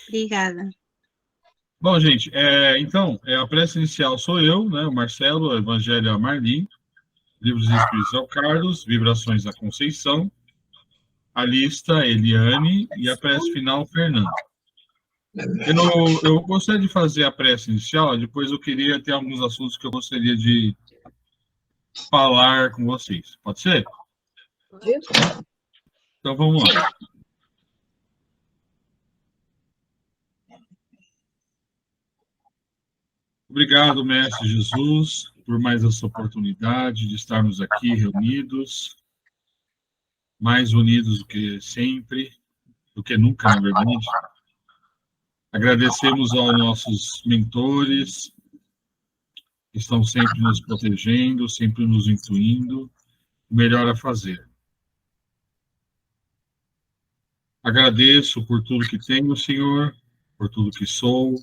Obrigada. Bom, gente, então, a prece inicial sou eu, né, o Marcelo, o Evangelho é a Marli, Livros e Espíritos é o Carlos, Vibrações a Conceição, a lista Eliane e a prece final Fernando. Eu gostaria de fazer a prece inicial, depois eu queria ter alguns assuntos que eu gostaria de falar com vocês. Pode ser? Então vamos lá. Obrigado, Mestre Jesus, por mais essa oportunidade de estarmos aqui reunidos, mais unidos do que sempre, do que nunca, na verdade. Agradecemos aos nossos mentores, que estão sempre nos protegendo, sempre nos intuindo o melhor a fazer. Agradeço por tudo que tenho, Senhor, por tudo que sou,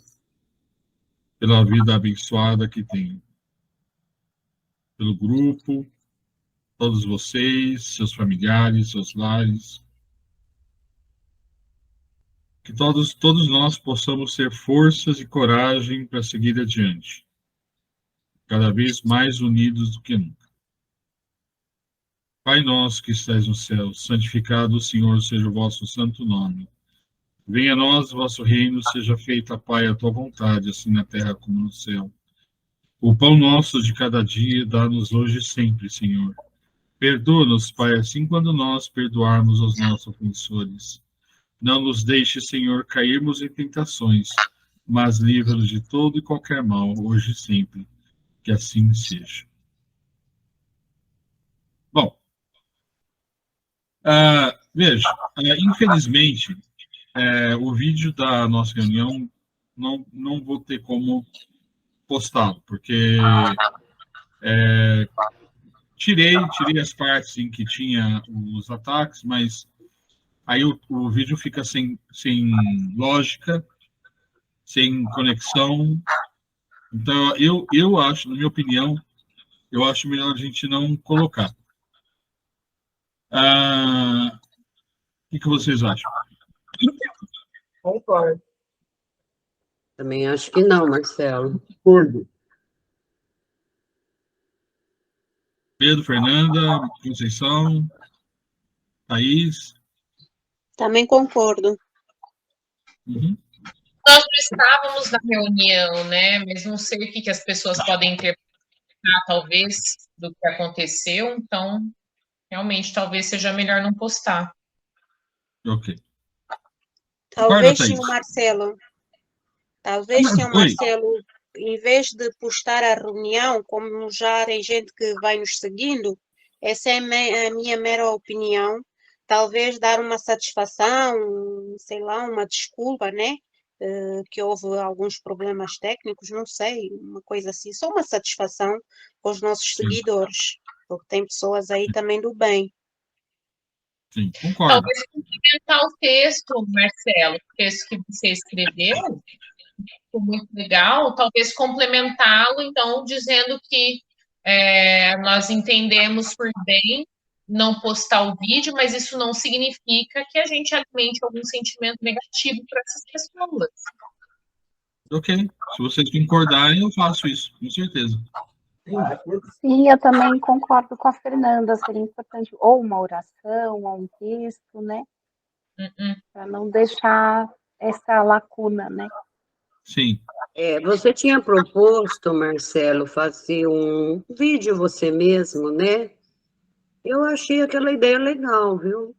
pela vida abençoada que tenho, pelo grupo, todos vocês, seus familiares, seus lares. Que todos nós possamos ter forças e coragem para seguir adiante, cada vez mais unidos do que nunca. Pai nosso que estais no céu, santificado, Senhor, seja o vosso santo nome. Venha a nós o vosso reino, seja feita, Pai, a tua vontade, assim na terra como no céu. O pão nosso de cada dia, dá-nos hoje e sempre, Senhor. Perdoa-nos, Pai, assim quando nós perdoarmos os nossos ofensores. Não nos deixe, Senhor, cairmos em tentações, mas livra-nos de todo e qualquer mal, hoje e sempre. Que assim seja. Bom, veja, infelizmente, o vídeo da nossa reunião não vou ter como postá-lo, porque tirei as partes em que tinha os ataques, mas aí o vídeo fica sem lógica, sem conexão. Então, eu acho, na minha opinião, eu acho melhor a gente não colocar. O que vocês acham? Concordo. Também acho que não, Marcelo. Concordo. Pedro, Fernanda, Conceição, Thaís? Também concordo. Uhum. Nós não estávamos na reunião, né? Mas não sei o que as pessoas podem interpretar, talvez, do que aconteceu. Então, realmente, talvez seja melhor não postar. Ok. Talvez, Concorda, senhor Marcelo, talvez, senhor Marcelo, em vez de postar a reunião, como já tem gente que vai nos seguindo, essa é a minha mera opinião. Talvez dar uma satisfação, sei lá, uma desculpa, né? Que houve alguns problemas técnicos, não sei, uma coisa assim, só uma satisfação com os nossos seguidores, porque tem pessoas aí também do bem. Sim, concordo. Talvez complementar o texto, Marcelo, o texto que você escreveu, ficou muito legal, talvez complementá-lo, então, dizendo que nós entendemos por bem não postar o vídeo, mas isso não significa que a gente alimente algum sentimento negativo para essas pessoas. Ok. Se vocês concordarem, eu faço isso, com certeza. Sim, eu também concordo com a Fernanda, seria importante ou uma oração, ou um texto, né? Para não deixar essa lacuna, né? Sim. Você tinha proposto, Marcelo, fazer um vídeo você mesmo, né? Eu achei aquela ideia legal, viu?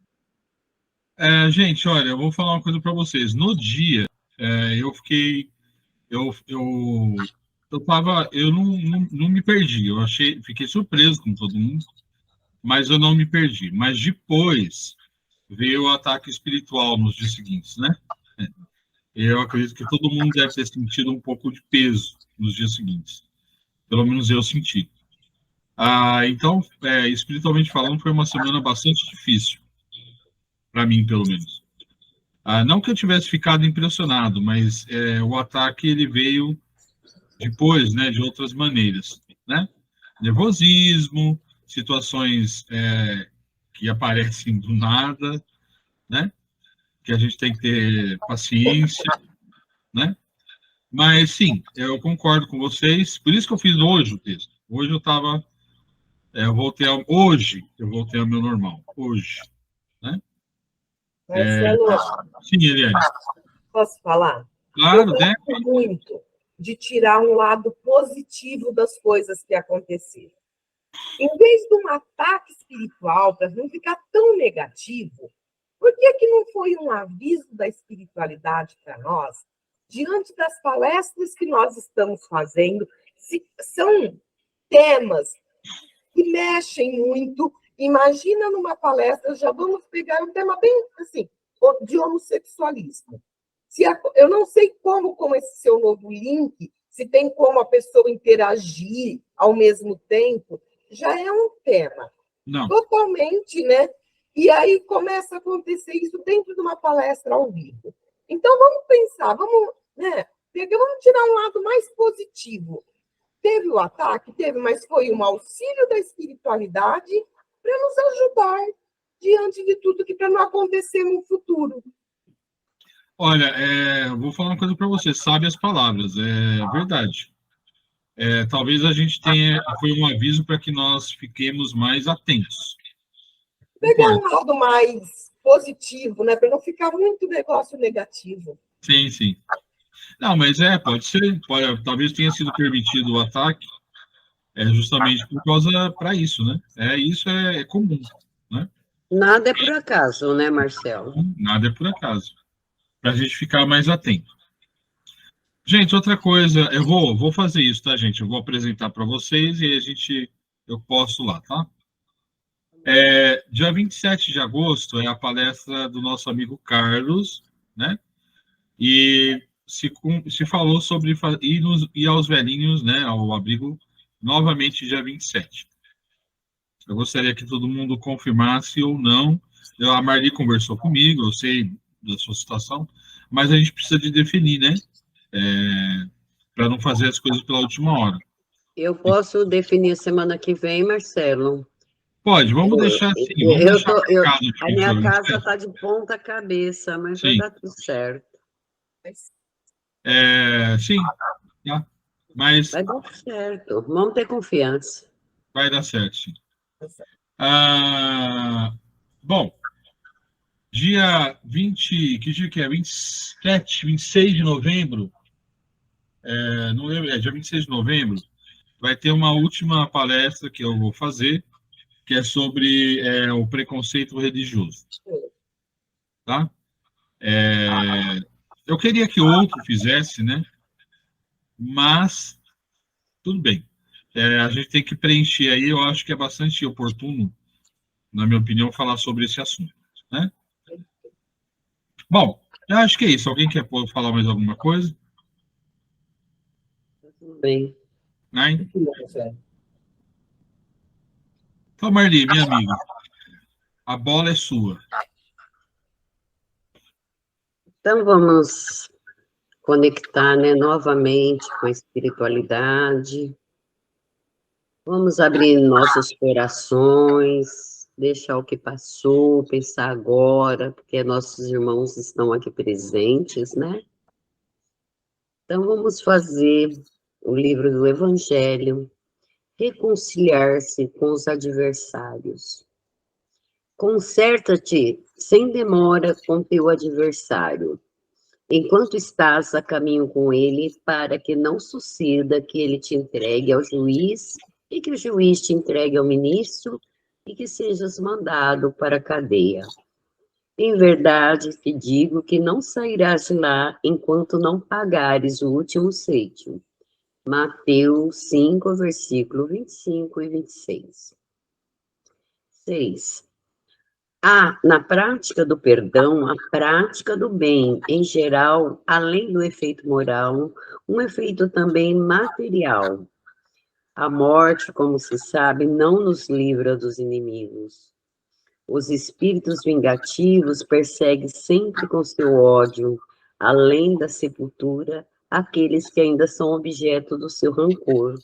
Gente, olha, eu vou falar uma coisa para vocês. No dia, eu fiquei, eu não me perdi. Fiquei surpreso com todo mundo, mas eu não me perdi. Mas depois veio o ataque espiritual nos dias seguintes, né? Eu acredito que todo mundo deve ter sentido um pouco de peso nos dias seguintes. Pelo menos eu senti. Então, espiritualmente falando, foi uma semana bastante difícil. Para mim, pelo menos. Não que eu tivesse ficado impressionado, mas o ataque ele veio depois, né, de outras maneiras, né? Nervosismo, situações que aparecem do nada, né? que a gente tem que ter paciência, né? Mas, sim, eu concordo com vocês. Por isso que eu fiz hoje o texto. Hoje eu estava... hoje eu voltei ao meu normal. Hoje, né? Marcelo, sim, Eliane. Posso falar? Claro, eu gosto muito de tirar um lado positivo das coisas que aconteceram. Em vez de um ataque espiritual, para não ficar tão negativo, por que não foi um aviso da espiritualidade para nós, diante das palestras que nós estamos fazendo? São temas que mexem muito. Imagina numa palestra, já vamos pegar um tema bem assim, de homossexualismo. Eu não sei como, com esse seu novo link, se tem como a pessoa interagir ao mesmo tempo, já é um tema. Não. Totalmente, né? E aí começa a acontecer isso dentro de uma palestra ao vivo. Então, vamos pensar, vamos tirar um lado mais positivo. Teve o ataque? Teve, mas foi um auxílio da espiritualidade para nos ajudar diante de tudo que para não acontecer no futuro. Olha, vou falar uma coisa para você, sabe as palavras, é verdade. Talvez a gente foi um aviso para que nós fiquemos mais atentos. Pegar um lado mais positivo, né? Para não ficar muito negócio negativo. Sim, sim. Não, mas pode ser, talvez tenha sido permitido o ataque, justamente por causa para isso, né? Isso é comum, né? Nada é por acaso, né, Marcelo? Nada é por acaso. Para a gente ficar mais atento. Gente, outra coisa, eu vou fazer isso, tá, gente? Eu vou apresentar para vocês e eu posto lá, tá? Dia 27 de agosto é a palestra do nosso amigo Carlos, né? E se falou sobre ir aos velhinhos, né, ao abrigo, novamente dia 27. Eu gostaria que todo mundo confirmasse ou não. A Marli conversou comigo, eu sei da sua situação, mas a gente precisa de definir, né? Para não fazer as coisas pela última hora. Eu posso definir semana que vem, Marcelo? Pode, vamos deixar assim. A minha casa está de ponta cabeça, mas sim, vai dar tudo certo. Sim, tá. Mas vai dar certo, vamos ter confiança. Vai dar certo, sim. Bom, dia 20, que dia que é? 27, 26 de novembro, não lembro, dia 26 de novembro, vai ter uma última palestra que eu vou fazer, que é sobre o preconceito religioso. Tá? Eu queria que outro fizesse, né? Mas, tudo bem. A gente tem que preencher aí, eu acho que é bastante oportuno, na minha opinião, falar sobre esse assunto, né? Bom, eu acho que é isso. Alguém quer falar mais alguma coisa? Tudo bem. Né? Então, Marli, minha amiga, a bola é sua. Então, vamos conectar, né, novamente com a espiritualidade. Vamos abrir nossos corações, deixar o que passou, pensar agora, porque nossos irmãos estão aqui presentes, né? Então, vamos fazer o livro do Evangelho, reconciliar-se com os adversários. Conserta-te sem demora com teu adversário, enquanto estás a caminho com ele, para que não suceda que ele te entregue ao juiz e que o juiz te entregue ao ministro e que sejas mandado para a cadeia. Em verdade te digo que não sairás de lá enquanto não pagares o último cêntimo. Mateus 5, versículo 25 e 26. 6. Há, na prática do perdão, a prática do bem, em geral, além do efeito moral, um efeito também material. A morte, como se sabe, não nos livra dos inimigos. Os espíritos vingativos perseguem sempre com seu ódio, além da sepultura, aqueles que ainda são objeto do seu rancor.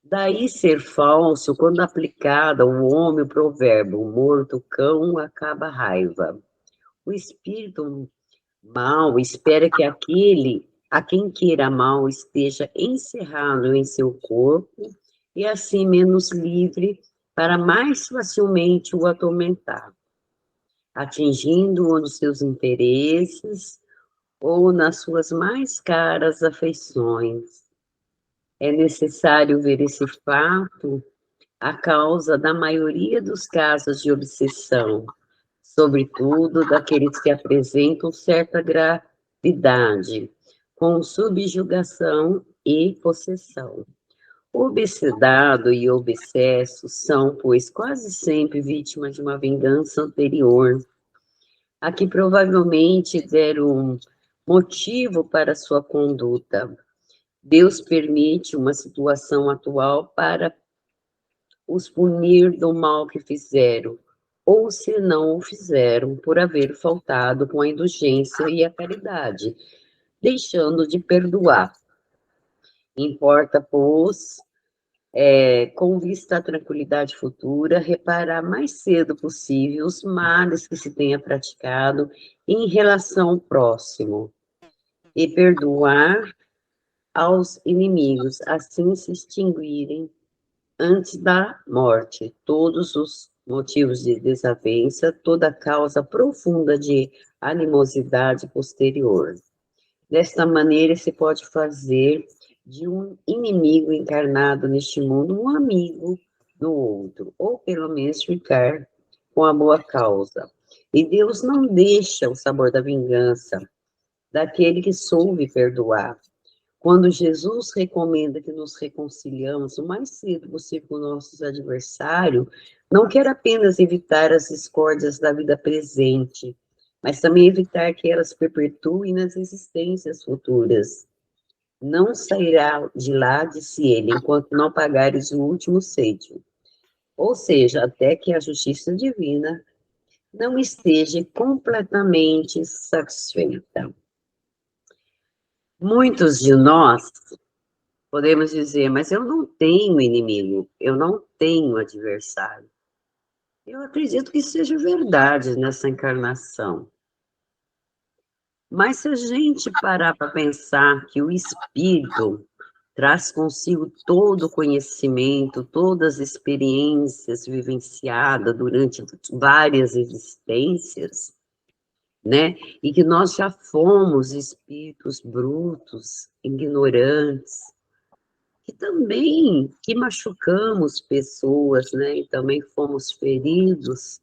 Daí ser falso, quando aplicado ao homem o provérbio, morto cão acaba a raiva. O espírito mal espera que aquele a quem queira mal esteja encerrado em seu corpo e assim menos livre para mais facilmente o atormentar, atingindo-o nos seus interesses ou nas suas mais caras afeições. É necessário ver esse fato a causa da maioria dos casos de obsessão, sobretudo daqueles que apresentam certa gravidade, com subjugação e possessão. O obsedado e o obsesso são, pois, quase sempre vítimas de uma vingança anterior, a que provavelmente deram motivo para sua conduta. Deus permite uma situação atual para os punir do mal que fizeram, ou se não o fizeram, por haver faltado com a indulgência e a caridade, deixando de perdoar. Importa, pois, com vista à tranquilidade futura, reparar mais cedo possível os males que se tenha praticado em relação ao próximo, e perdoar aos inimigos, assim se extinguirem antes da morte todos os motivos de desavença, toda causa profunda de animosidade posterior. Desta maneira, se pode fazer de um inimigo encarnado neste mundo um amigo do outro, ou pelo menos ficar com a boa causa. E Deus não deixa o sabor da vingança daquele que soube perdoar. Quando Jesus recomenda que nos reconciliamos o mais cedo possível com nossos adversários, não quer apenas evitar as discórdias da vida presente, mas também evitar que elas perpetuem nas existências futuras. Não sairá de lá, disse ele, enquanto não pagares o último ceitil. Ou seja, até que a justiça divina não esteja completamente satisfeita. Muitos de nós podemos dizer, mas eu não tenho inimigo, eu não tenho adversário. Eu acredito que seja verdade nessa encarnação. Mas se a gente parar para pensar que o espírito traz consigo todo o conhecimento, todas as experiências vivenciadas durante várias existências, né? E que nós já fomos espíritos brutos, ignorantes, que machucamos pessoas, né? E também fomos feridos,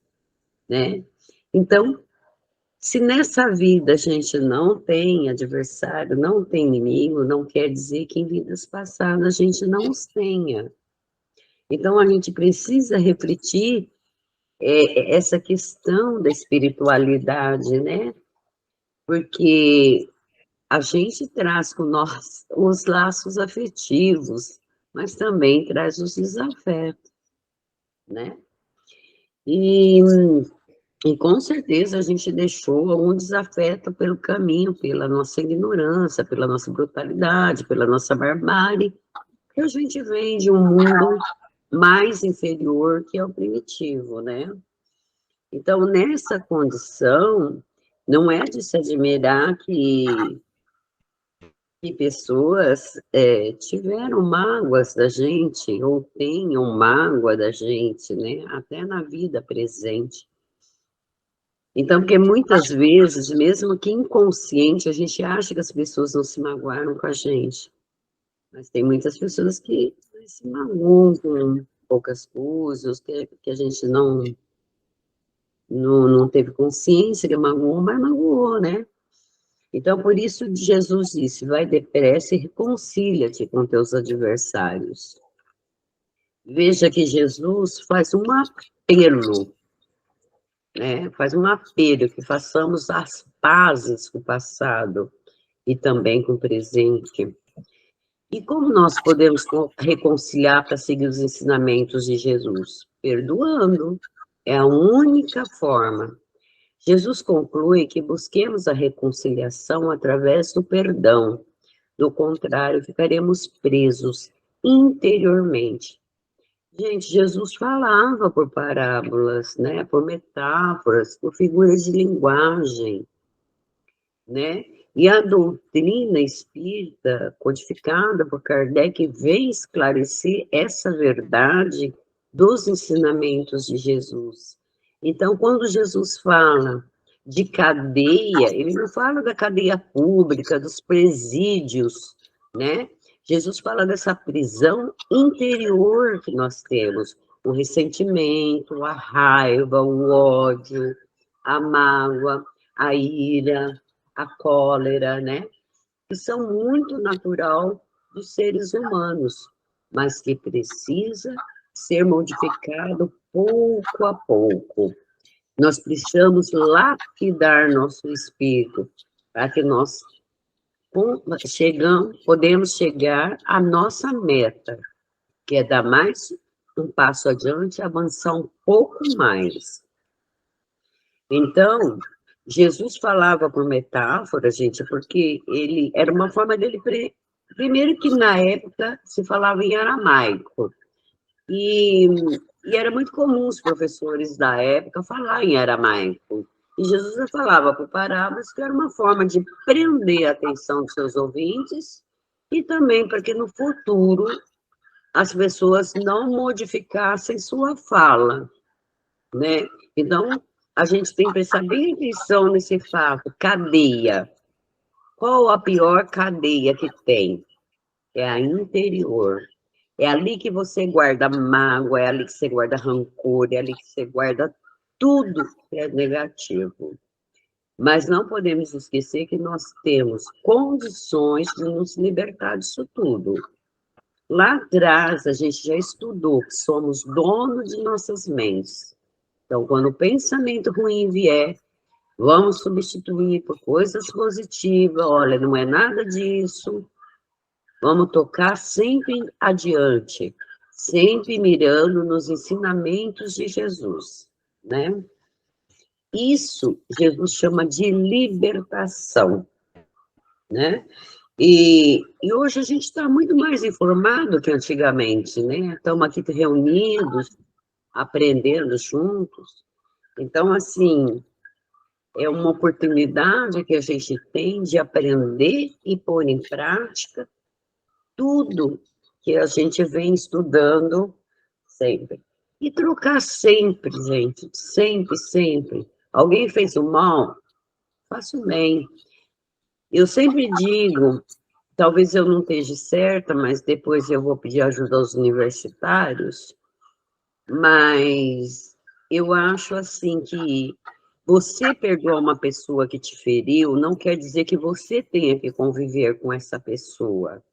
né? Então, se nessa vida a gente não tem adversário, não tem inimigo, não quer dizer que em vidas passadas a gente não os tenha. Então, a gente precisa refletir essa questão da espiritualidade, né? Porque a gente traz com nós os laços afetivos, mas também traz os desafetos, né? E com certeza a gente deixou algum desafeto pelo caminho, pela nossa ignorância, pela nossa brutalidade, pela nossa barbárie, que a gente vem de um mundo mais inferior que é o primitivo, né? Então, nessa condição, não é de se admirar que pessoas tiveram mágoas da gente, ou tenham mágoa da gente, né? Até na vida presente. Então, porque muitas vezes, mesmo que inconsciente, a gente acha que as pessoas não se magoaram com a gente. Mas tem muitas pessoas que se magoam com poucas coisas, que a gente não teve consciência que magoou, mas magoou, né? Então, por isso, Jesus disse, vai depressa e reconcilia-te com teus adversários. Veja que Jesus faz um apelo, né? Faz um apelo que façamos as pazes com o passado e também com o presente. E como nós podemos reconciliar para seguir os ensinamentos de Jesus? Perdoando. É a única forma. Jesus conclui que busquemos a reconciliação através do perdão. Do contrário, ficaremos presos interiormente. Gente, Jesus falava por parábolas, né? Por metáforas, por figuras de linguagem, né? E a doutrina espírita, codificada por Kardec, vem esclarecer essa verdade dos ensinamentos de Jesus. Então, quando Jesus fala de cadeia, ele não fala da cadeia pública, dos presídios, né? Jesus fala dessa prisão interior que nós temos, o ressentimento, a raiva, o ódio, a mágoa, a ira, a cólera, né? Que são muito natural dos seres humanos, mas que precisa ser modificado pouco a pouco. Nós precisamos lapidar nosso espírito para que nós podemos chegar à nossa meta, que é dar mais um passo adiante, avançar um pouco mais. Então, Jesus falava por metáfora, gente, porque ele era uma forma dele. Primeiro que na época se falava em aramaico. E era muito comum os professores da época falar em aramaico. E Jesus falava por parábolas, que era uma forma de prender a atenção dos seus ouvintes e também para que no futuro as pessoas não modificassem sua fala, né? Então, a gente tem que prestar bem atenção nesse fato. Cadeia. Qual a pior cadeia que tem? É a interior. É ali que você guarda mágoa, é ali que você guarda rancor, é ali que você guarda tudo que é negativo. Mas não podemos esquecer que nós temos condições de nos libertar disso tudo. Lá atrás, a gente já estudou que somos donos de nossas mentes. Então, quando o pensamento ruim vier, vamos substituir por coisas positivas. Olha, não é nada disso. Vamos tocar sempre adiante, sempre mirando nos ensinamentos de Jesus, né? Isso Jesus chama de libertação, né? E hoje a gente está muito mais informado que antigamente, né? Estamos aqui reunidos, aprendendo juntos. Então, assim, é uma oportunidade que a gente tem de aprender e pôr em prática tudo que a gente vem estudando sempre. E trocar sempre, gente, sempre, sempre. Alguém fez o mal? Faça o bem. Eu sempre digo, talvez eu não esteja certa, mas depois eu vou pedir ajuda aos universitários, mas eu acho assim que você perdoar uma pessoa que te feriu não quer dizer que você tenha que conviver com essa pessoa.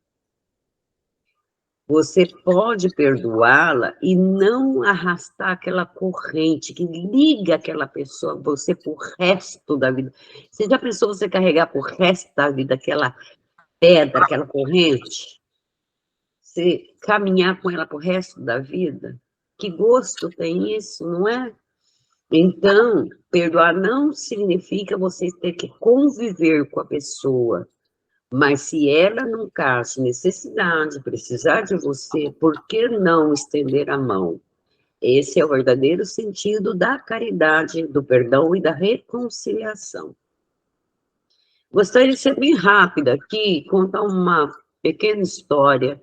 Você pode perdoá-la e não arrastar aquela corrente que liga aquela pessoa a você por resto da vida. Você já pensou você carregar por resto da vida aquela pedra, aquela corrente? Você caminhar com ela por resto da vida? Que gosto tem isso, não é? Então, perdoar não significa você ter que conviver com a pessoa. Mas se ela, num caso de necessidade, precisar de você, por que não estender a mão? Esse é o verdadeiro sentido da caridade, do perdão e da reconciliação. Gostaria de ser bem rápida aqui, contar uma pequena história.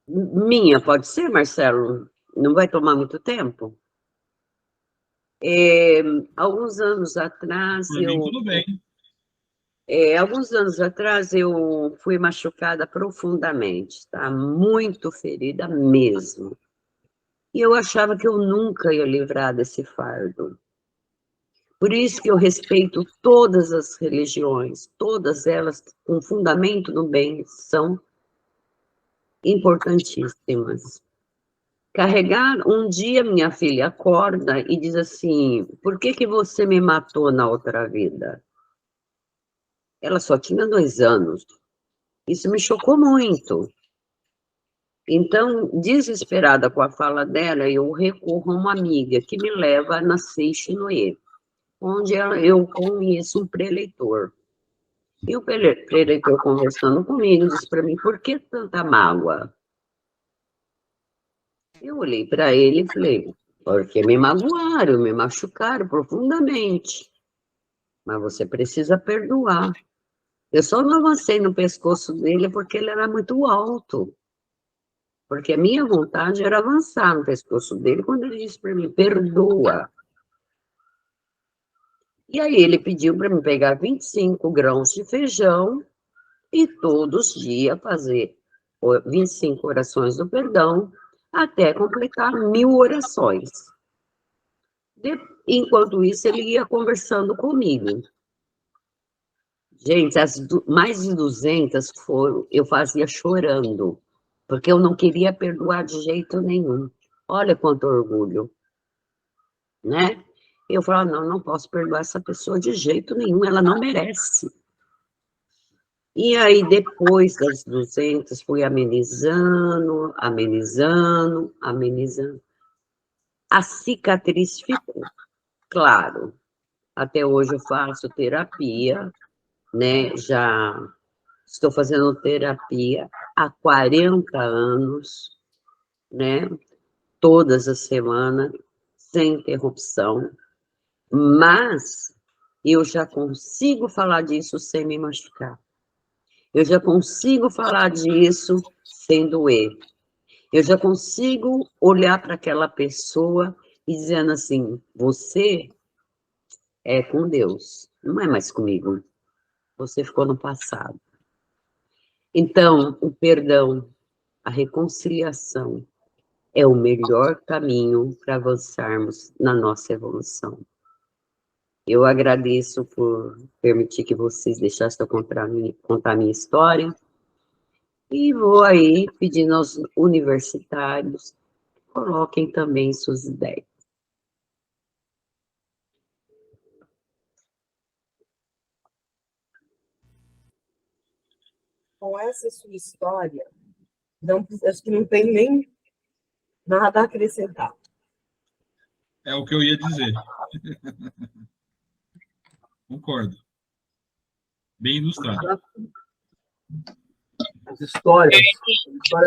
Minha, pode ser, Marcelo? Não vai tomar muito tempo? Alguns anos atrás, tudo bem. Alguns anos atrás, eu fui machucada profundamente, tá? Muito ferida mesmo. E eu achava que eu nunca ia livrar desse fardo. Por isso que eu respeito todas as religiões, todas elas com fundamento no bem, são importantíssimas. Carregar, um dia minha filha acorda e diz assim, por que você me matou na outra vida? Ela só tinha 2 anos. Isso me chocou muito. Então, desesperada com a fala dela, eu recorro a uma amiga que me leva na Seixinoe, onde eu conheço um preleitor. E o preleitor, conversando comigo, disse para mim, por que tanta mágoa? Eu olhei para ele e falei, porque me magoaram, me machucaram profundamente. Mas você precisa perdoar. Eu só não avancei no pescoço dele porque ele era muito alto. Porque a minha vontade era avançar no pescoço dele quando ele disse para mim, perdoa. E aí ele pediu para me pegar 25 grãos de feijão e todos os dias fazer 25 orações do perdão até completar 1000 orações. Enquanto isso, ele ia conversando comigo. Gente, mais de 200 foram, eu fazia chorando, porque eu não queria perdoar de jeito nenhum. Olha quanto orgulho, né? Eu falava, não posso perdoar essa pessoa de jeito nenhum, ela não merece. E aí, depois das 200, fui amenizando. A cicatriz ficou, claro. Até hoje eu faço terapia, né? Já estou fazendo terapia há 40 anos, né? Todas as semanas, sem interrupção. Mas eu já consigo falar disso sem me machucar. Eu já consigo falar disso sem doer. Eu já consigo olhar para aquela pessoa e dizendo assim, você é com Deus, não é mais comigo. Você ficou no passado. Então, o perdão, a reconciliação é o melhor caminho para avançarmos na nossa evolução. Eu agradeço por permitir que vocês deixassem eu contar a minha história. E vou aí pedindo aos universitários, coloquem também suas ideias. Com essa sua história, não, acho que não tem nem nada a acrescentar. É o que eu ia dizer. Concordo. Bem ilustrado. As histórias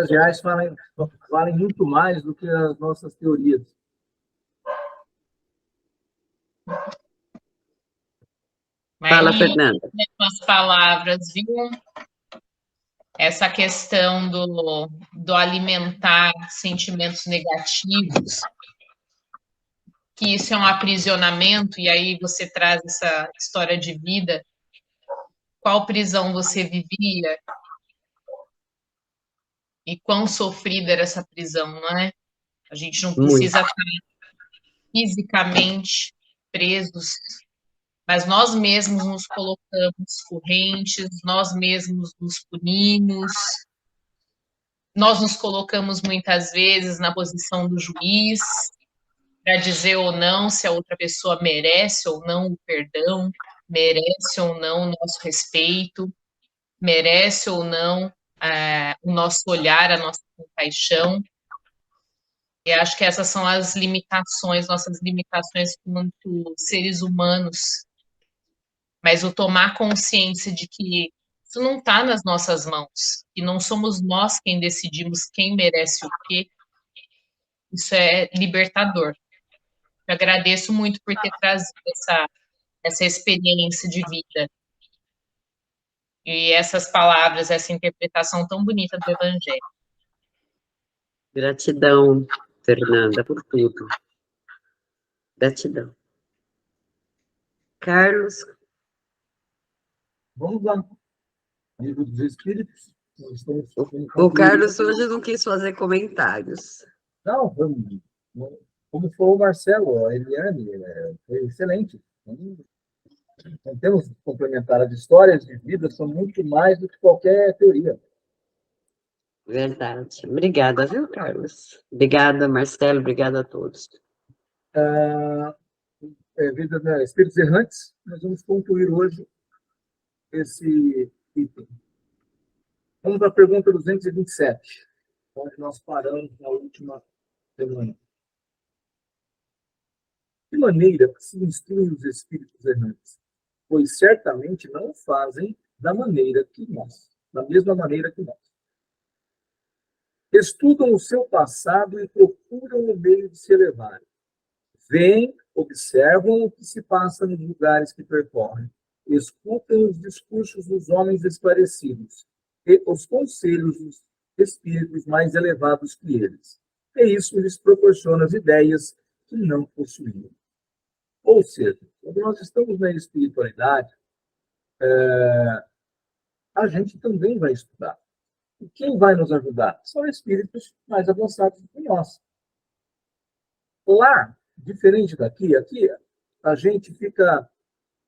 reais valem muito mais do que as nossas teorias. Fala, Fernanda. Com as palavras, viu? Essa questão do alimentar sentimentos negativos, que isso é um aprisionamento, e aí você traz essa história de vida. Qual prisão você vivia? E quão sofrida era essa prisão, não é? A gente não precisa estar fisicamente presos, mas nós mesmos nos colocamos correntes, nós mesmos nos punimos, nós nos colocamos muitas vezes na posição do juiz para dizer ou não se a outra pessoa merece ou não o perdão, merece ou não o nosso respeito, merece ou não o nosso olhar, a nossa compaixão. E acho que essas são as limitações, nossas limitações quanto seres humanos. Mas o tomar consciência de que isso não está nas nossas mãos, e não somos nós quem decidimos quem merece o quê, isso é libertador. Eu agradeço muito por ter trazido essa experiência de vida. E essas palavras, essa interpretação tão bonita do Evangelho. Gratidão, Fernanda, por tudo. Gratidão. Carlos. Vamos lá. Livro dos Espíritos. O Carlos hoje não quis fazer comentários. Não, como falou o Marcelo, a Eliane, foi excelente. Não temos que complementar. As histórias de vida são muito mais do que qualquer teoria. Verdade. Obrigada, viu, Carlos? Obrigada, Marcelo. Obrigada a todos. Vida da Espíritos Errantes, nós vamos concluir hoje esse item. Vamos à pergunta 227, onde nós paramos na última semana. De maneira que se instruem os espíritos errantes? Pois certamente não fazem da mesma maneira que nós. Estudam o seu passado e procuram o meio de se elevar. Veem, observam o que se passa nos lugares que percorrem. Escutam os discursos dos homens esclarecidos e os conselhos dos espíritos mais elevados que eles. E isso lhes proporciona as ideias que não possuíam. Ou seja, quando nós estamos na espiritualidade, a gente também vai estudar. E quem vai nos ajudar? São espíritos mais avançados do que nós. Lá, diferente daqui, aqui a gente fica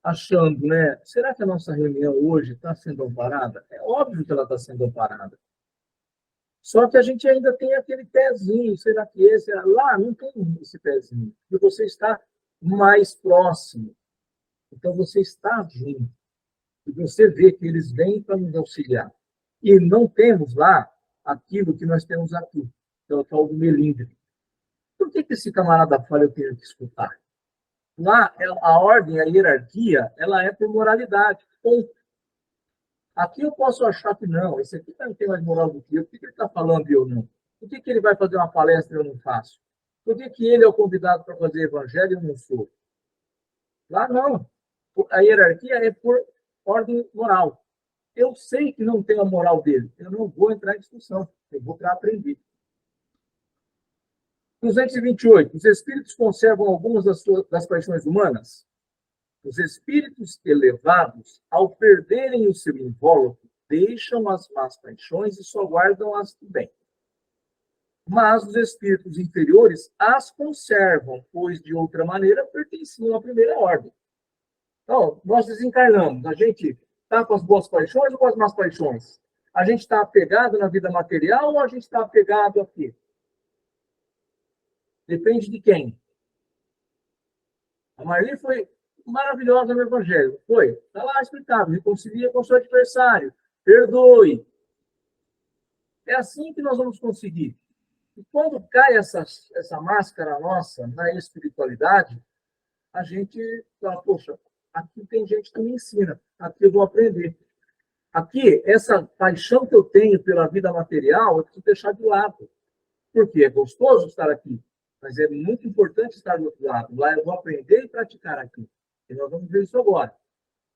achando, né? Será que a nossa reunião hoje está sendo amparada? É óbvio que ela está sendo amparada. Só que a gente ainda tem aquele pezinho, será que esse? Lá não tem esse pezinho, porque você está mais próximo. Então você está junto. E você vê que eles vêm para nos auxiliar. E não temos lá aquilo que nós temos aqui, que é o tal do melindre. Por que esse camarada fala eu tenho que escutar? Lá, a ordem, a hierarquia, ela é por moralidade. Ponto. Aqui eu posso achar que não, esse aqui não tem mais moral do que eu. Por que ele está falando e eu não? Por que ele vai fazer uma palestra e eu não faço? Por que ele é o convidado para fazer evangelho e eu não sou? Lá não. A hierarquia é por ordem moral. Eu sei que não tem a moral dele. Eu não vou entrar em discussão. Eu vou para aprender. 228. Os espíritos conservam algumas das paixões humanas? Os espíritos elevados, ao perderem o seu invólucro, deixam as más paixões e só guardam as do bem. Mas os espíritos inferiores as conservam, pois de outra maneira pertenciam à primeira ordem. Então, nós desencarnamos. A gente está com as boas paixões ou com as más paixões? A gente está apegado na vida material ou a gente está apegado aqui? Depende de quem. A Marli foi maravilhosa no Evangelho. Foi. Está lá explicado. Reconcilia com o seu adversário. Perdoe. É assim que nós vamos conseguir. E quando cai essa máscara nossa na espiritualidade, a gente fala, poxa, aqui tem gente que me ensina. Aqui eu vou aprender. Aqui, essa paixão que eu tenho pela vida material, eu preciso deixar de lado. Porque é gostoso estar aqui. Mas é muito importante estar do outro lado. Lá eu vou aprender e praticar aqui. E nós vamos ver isso agora.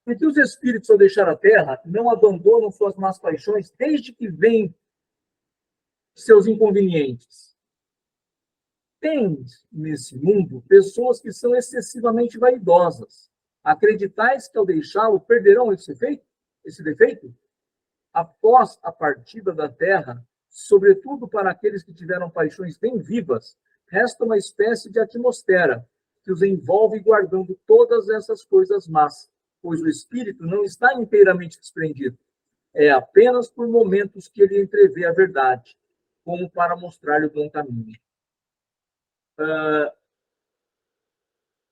Porque os espíritos, ao deixar a Terra, não abandonam suas más paixões desde que vêm seus inconvenientes. Tem nesse mundo pessoas que são excessivamente vaidosas. Acreditais que ao deixá-lo perderão esse defeito? Após a partida da Terra, sobretudo para aqueles que tiveram paixões bem vivas, resta uma espécie de atmosfera que os envolve guardando todas essas coisas más, pois o espírito não está inteiramente desprendido. É apenas por momentos que ele entrevê a verdade, como para mostrar-lhe o bom caminho.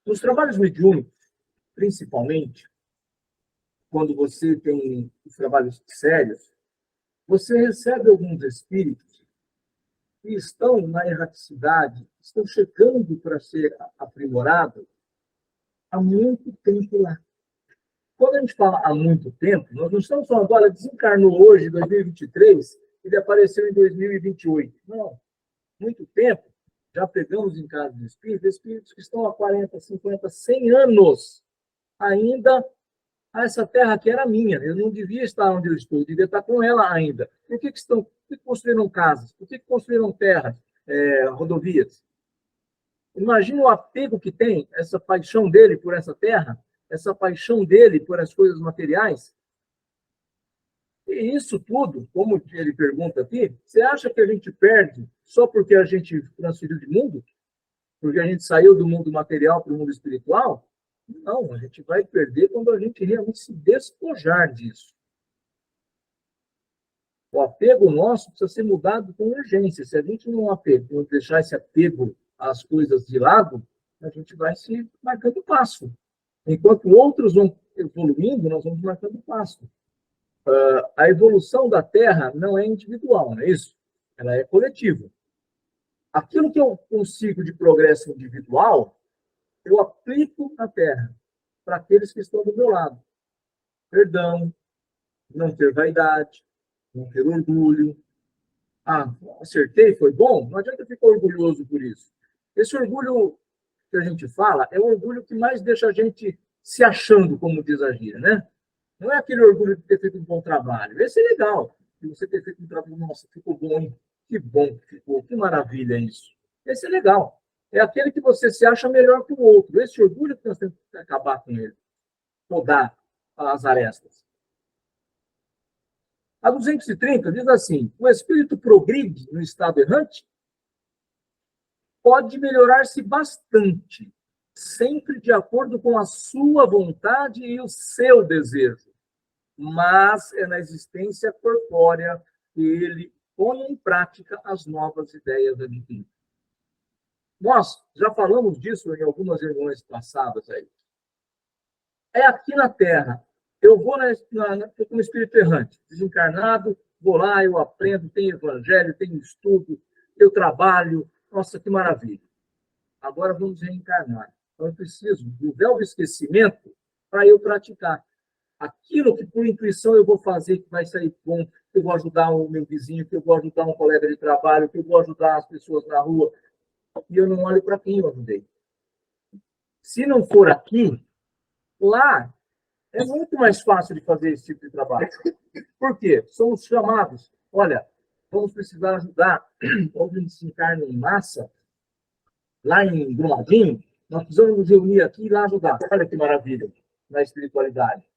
Nos trabalhos mediúnicos, principalmente, quando você tem os trabalhos sérios, você recebe alguns espíritos que estão na erraticidade, estão chegando para ser aprimorados há muito tempo lá. Quando a gente fala há muito tempo, nós não estamos falando, olha, desencarnou hoje, em 2023, ele apareceu em 2028. Não. Muito tempo, já pegamos em casa de espíritos que estão há 40, 50, 100 anos ainda. Essa terra aqui era minha, eu não devia estar onde eu estou, eu devia estar com ela ainda. Por que construíram casas? Por que construíram terras, rodovias? Imagina o apego que tem, essa paixão dele por essa terra, essa paixão dele por as coisas materiais. E isso tudo, como ele pergunta aqui, você acha que a gente perde só porque a gente transferiu de mundo? Porque a gente saiu do mundo material para o mundo espiritual? Não, a gente vai perder quando a gente realmente se despojar disso. O apego nosso precisa ser mudado com urgência. Se a gente não deixar esse apego às coisas de lado, a gente vai se marcando passo. Enquanto outros vão evoluindo, nós vamos marcando passo. A evolução da Terra não é individual, não é isso? Ela é coletiva. Aquilo que eu consigo de progresso individual, eu aplico na Terra para aqueles que estão do meu lado. Perdão, não ter vaidade, não ter orgulho, acertei, foi bom, não adianta ficar orgulhoso por isso. Esse orgulho que a gente fala é o orgulho que mais deixa a gente se achando, como diz a gíria, né? Não é aquele orgulho de ter feito um bom trabalho. Esse é legal. Se você ter feito um trabalho, nossa, ficou bom, hein? Que bom que ficou, que maravilha isso. Esse é legal. É aquele que você se acha melhor que o outro. Esse orgulho que nós temos que acabar com ele. Podar as arestas. A 230 diz assim: o espírito progride no estado errante pode melhorar-se bastante, sempre de acordo com a sua vontade e o seu desejo. Mas é na existência corpórea que ele põe em prática as novas ideias adquiridas. Nós já falamos disso em algumas reuniões passadas aí. É aqui na Terra. Eu vou como espírito errante, desencarnado, vou lá, eu aprendo, tenho evangelho, tenho estudo, eu trabalho. Nossa, que maravilha. Agora vamos reencarnar. Então eu preciso do véu do esquecimento para eu praticar. Aquilo que por intuição eu vou fazer que vai sair bom, que eu vou ajudar o meu vizinho, que eu vou ajudar um colega de trabalho, que eu vou ajudar as pessoas na rua, e eu não olho para quem eu ajudei. Se não for aqui, lá é muito mais fácil de fazer esse tipo de trabalho. Por quê? Somos chamados. Olha, vamos precisar ajudar. Quando a gente se encarna em massa, lá em Brumadinho, nós precisamos nos reunir aqui e lá ajudar. Olha que maravilha na espiritualidade.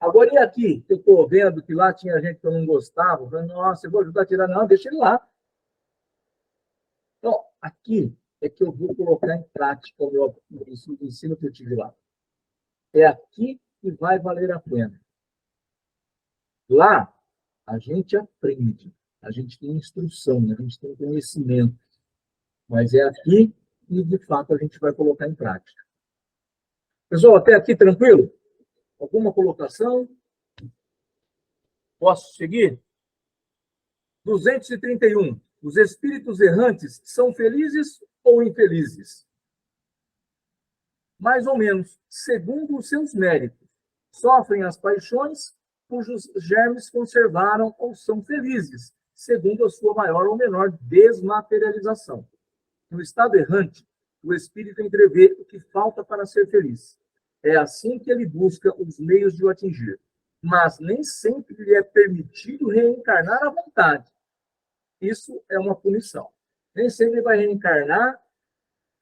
Agora, e aqui? Eu estou vendo que lá tinha gente que eu não gostava. Falando, nossa, eu vou ajudar a tirar. Não, deixa ele lá. Então, aqui é que eu vou colocar em prática o meu ensino que eu tive lá. É aqui que vai valer a pena. Lá, a gente aprende, a gente tem instrução, a gente tem conhecimento. Mas é aqui que, de fato, a gente vai colocar em prática. Pessoal, até aqui tranquilo? Alguma colocação? Posso seguir? 231. Os espíritos errantes são felizes ou infelizes? Mais ou menos, segundo os seus méritos. Sofrem as paixões cujos germes conservaram ou são felizes, segundo a sua maior ou menor desmaterialização. No estado errante, o espírito entrevê o que falta para ser feliz. É assim que ele busca os meios de o atingir. Mas nem sempre lhe é permitido reencarnar à vontade. Isso é uma punição. Nem sempre ele vai reencarnar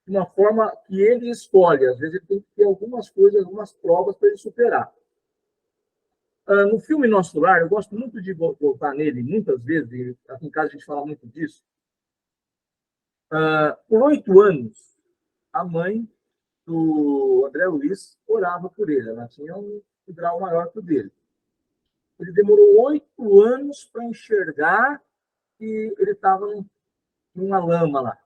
de uma forma que ele escolhe. Às vezes ele tem que ter algumas coisas, algumas provas para ele superar. No filme Nosso Lar, eu gosto muito de voltar nele, muitas vezes, e aqui em casa a gente fala muito disso. Por 8 anos, a mãe do André Luiz orava por ele. Ela tinha um grau maior que o dele. Ele demorou 8 anos para enxergar que ele estava numa lama lá.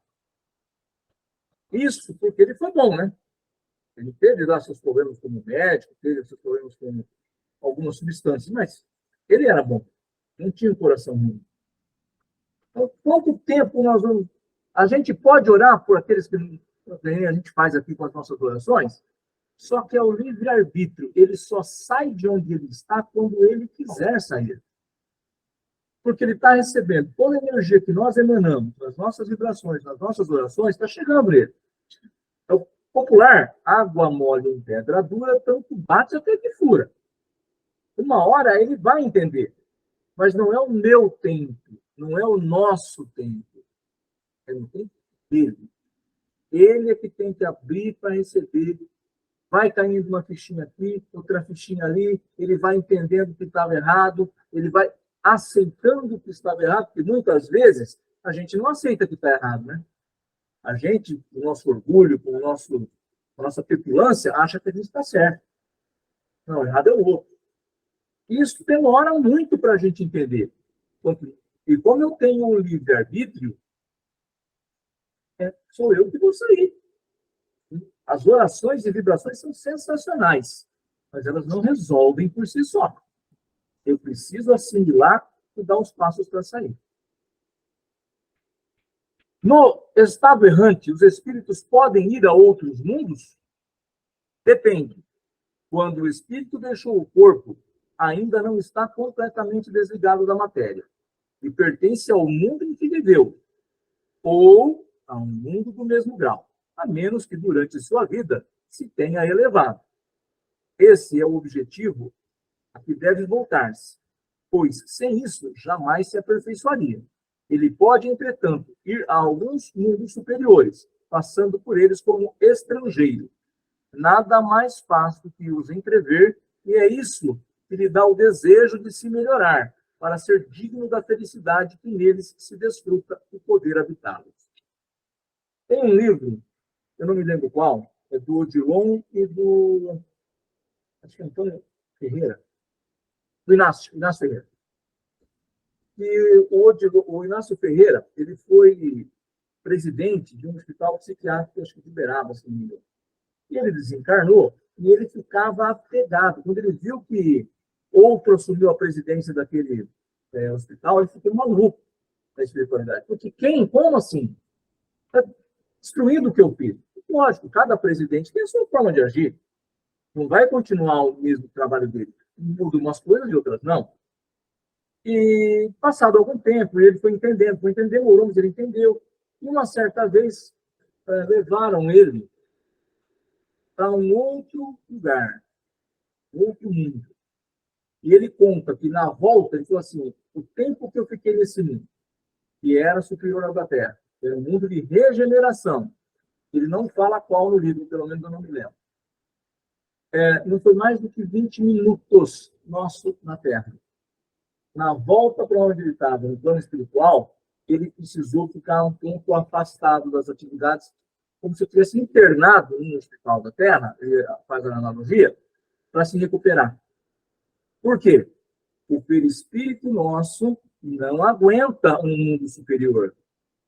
Isso porque ele foi bom, né? Ele teve lá seus problemas como médico, teve seus problemas com algumas substâncias, mas ele era bom. Não tinha um coração ruim. Então, quanto tempo nós vamos... A gente pode orar por aqueles que a gente faz aqui com as nossas orações, só que é o livre-arbítrio. Ele só sai de onde ele está quando ele quiser sair. Porque ele está recebendo toda a energia que nós emanamos, nas nossas vibrações, nas nossas orações, está chegando nele. É o popular, água mole em pedra dura, tanto bate até que fura. Uma hora ele vai entender. Mas não é o meu tempo, não é o nosso tempo. É o tempo dele. Ele é que tem que abrir para receber. Vai caindo uma fichinha aqui, outra fichinha ali, ele vai entendendo que estava errado, ele vai aceitando que estava errado, porque muitas vezes a gente não aceita que está errado, né? A gente, com o nosso orgulho, com a nossa petulância, acha que a gente está certo. Não, errado é o outro. Isso demora muito para a gente entender. E como eu tenho um livre-arbítrio, sou eu que vou sair. As orações e vibrações são sensacionais, mas elas não resolvem por si só. Eu preciso assimilar e dar os passos para sair. No estado errante, os espíritos podem ir a outros mundos? Depende. Quando o espírito deixou o corpo, ainda não está completamente desligado da matéria. e pertence ao mundo em que viveu, ou a um mundo do mesmo grau, a menos que durante sua vida se tenha elevado. Esse é o objetivo a que deve voltar-se, pois sem isso jamais se aperfeiçoaria. Ele pode, entretanto, ir a alguns mundos superiores, passando por eles como estrangeiro. Nada mais fácil que os entrever, e é isso que lhe dá o desejo de se melhorar, para ser digno da felicidade que neles se desfruta e poder habitá-los. Tem um livro, eu não me lembro qual, é do Odilon e do... acho que é Antônio Ferreira, do Inácio Ferreira. E o Inácio Ferreira, ele foi presidente de um hospital psiquiátrico, acho que de Uberaba, se não me engano. E ele desencarnou e ele ficava apegado. Quando ele viu que outro assumiu a presidência daquele hospital, ele ficou maluco da espiritualidade. Porque como assim? Está destruindo o que eu fiz. Lógico, cada presidente tem a sua forma de agir. Não vai continuar o mesmo trabalho dele. Muda umas coisas e outras não. E, passado algum tempo, ele foi entendendo, mas ele entendeu. E uma certa vez, levaram ele para um outro lugar, outro mundo. E ele conta que, na volta, ele falou assim, o tempo que eu fiquei nesse mundo, que era superior ao da Terra, era um mundo de regeneração. Ele não fala qual no livro, pelo menos eu não me lembro. Não foi mais do que 20 minutos nosso na Terra. Na volta para onde ele estava, no plano espiritual, ele precisou ficar um tempo afastado das atividades, como se eu tivesse internado no hospital da Terra, ele faz a analogia, para se recuperar. Por quê? O perispírito nosso não aguenta um mundo superior.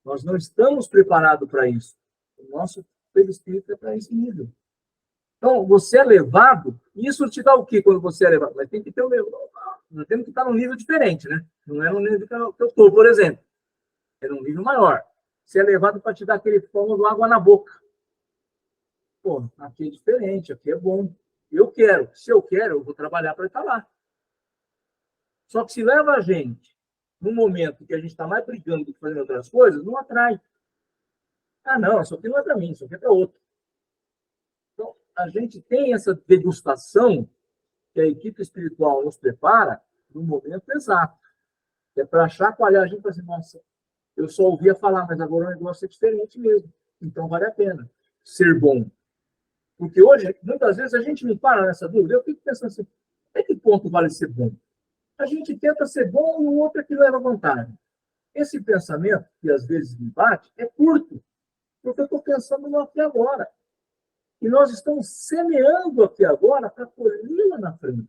Nós não estamos preparados para isso. O nosso perispírito é para esse nível. Então, você é levado, isso te dá o quê quando você é levado? Mas tem que ter o levado. Nós temos que estar num nível diferente, né? Não é no nível que eu estou, por exemplo. É num nível maior. Você é levado para te dar aquele famoso água na boca. Pô, aqui é diferente, aqui é bom. Eu quero. Se eu quero, eu vou trabalhar para estar lá. Só que se leva a gente num momento que a gente está mais brigando do que fazendo outras coisas, não atrai. Ah, não, isso aqui não é para mim, isso aqui é para outro. Então, a gente tem essa degustação que a equipe espiritual nos prepara no momento exato. É para chacoalhar a gente e falar assim, nossa, eu só ouvia falar, mas agora o negócio é diferente mesmo. Então, vale a pena ser bom. Porque hoje, muitas vezes, a gente não para nessa dúvida. Eu fico pensando assim, até que ponto vale ser bom? A gente tenta ser bom e o outro é que leva vantagem. Esse pensamento, que às vezes me bate, é curto. Porque eu estou pensando no aqui agora. E nós estamos semeando aqui agora para colher lá na frente.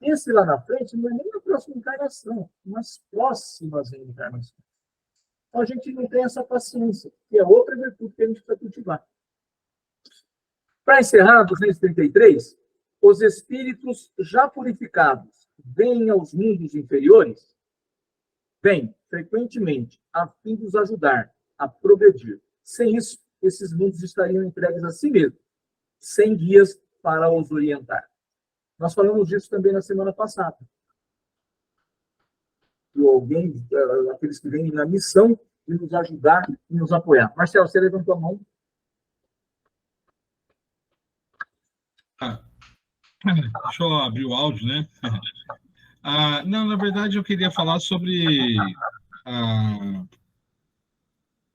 Esse lá na frente não é nem na próxima encarnação, nas próximas encarnações. Então, a gente não tem essa paciência, que é outra virtude que a gente precisa cultivar. Para encerrar, 233, os espíritos já purificados vêm aos mundos inferiores? Vêm, frequentemente, a fim de os ajudar a progredir. Sem isso, esses mundos estariam entregues a si mesmos, sem guias para os orientar. Nós falamos disso também na semana passada. Aqueles que vêm na missão de nos ajudar e nos apoiar. Marcelo, você levantou a mão? Deixa eu abrir o áudio, né? Não, na verdade, eu queria falar sobre